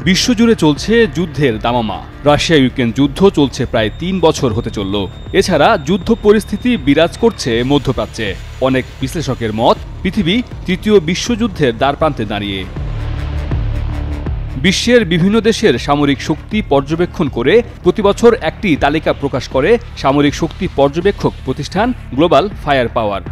বিশ্বজুড়ে চলছে যুদ্ধের দামামা। রাশিয়া ইউক্রেন যুদ্ধ চলছে প্রায় ৩ বছর হতে চলল। এছাড়া যুদ্ধ পরিস্থিতি বিরাজ করছে মধ্যপ্রাচ্যে। অনেক বিশ্লেষকের মত, পৃথিবী তৃতীয় বিশ্বযুদ্ধের দ্বারপ্রান্তে দাঁড়িয়ে। বিশ্বের বিভিন্ন দেশের সামরিক শক্তি পর্যবেক্ষণ করে প্রতিবছর একটি তালিকা প্রকাশ করে সামরিক শক্তি পর্যবেক্ষক প্রতিষ্ঠান গ্লোবাল ফায়ার পাওয়ার।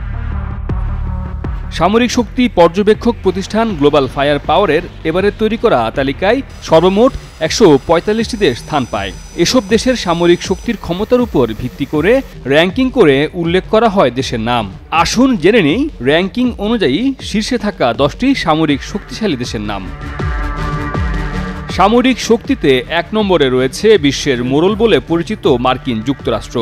সামরিক শক্তি পর্যবেক্ষক প্রতিষ্ঠান গ্লোবাল ফায়ার পাওয়ারের এবারে তৈরি করা তালিকায় সর্বমোট ১৪৫টি দেশ স্থান পায়। এসব দেশের সামরিক শক্তির ক্ষমতার উপর ভিত্তি করে র্যাঙ্কিং করে উল্লেখ করা হয় দেশের নাম। আসুন জেনে নেই র্যাঙ্কিং অনুযায়ী শীর্ষে থাকা ১০টি সামরিক শক্তিশালী দেশের নাম। সামরিক শক্তিতে ১ নম্বরে রয়েছে বিশ্বের মোড়ল বলে পরিচিত মার্কিন যুক্তরাষ্ট্র।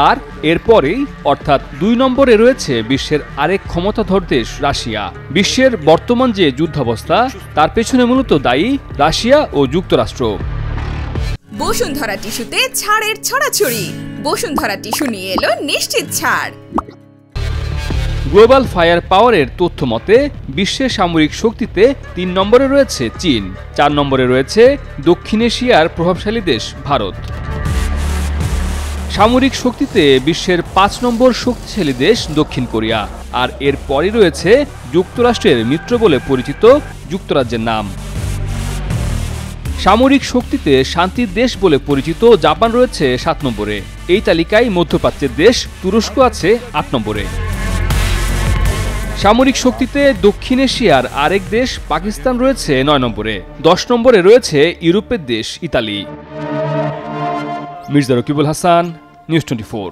আর এরপরেই অর্থাৎ ২ নম্বরে রয়েছে বিশ্বের আরেক ক্ষমতাধর দেশ রাশিয়া। বিশ্বের বর্তমান যে যুদ্ধাবস্থা তার পেছনে মূলত দায়ী রাশিয়া ও যুক্তরাষ্ট্র। বসুন্ধরা টিস্যুতে ছাড়ের ছড়াছড়ি। বসুন্ধরা টিস্যু নিয়ে এলো নিশ্চিত ছাড়। গ্লোবাল ফায়ার পাওয়ারের তথ্য মতে বিশ্বের সামরিক শক্তিতে ৩ নম্বরে রয়েছে চীন, ৪ নম্বরে রয়েছে দক্ষিণ এশিয়ার প্রভাবশালী দেশ ভারত। সামরিক শক্তিতে বিশ্বের ৫ নম্বর শক্তিশালী দেশ দক্ষিণ কোরিয়া। আর এর পরই রয়েছে যুক্তরাষ্ট্রের মিত্র বলে পরিচিত যুক্তরাজ্যের নাম। সামরিক শক্তিতে শান্তির দেশ বলে পরিচিত জাপান রয়েছে ৭ নম্বরে। এই তালিকায় মধ্যপ্রাচ্যের দেশ তুরস্ক আছে ৮ নম্বরে। সামরিক শক্তিতে দক্ষিণ এশিয়ার আরেক দেশ পাকিস্তান রয়েছে ৯ নম্বরে। ১০ নম্বরে রয়েছে ইউরোপের দেশ ইতালি। মির্জা রকিবুল হাসান, নিউজ 24।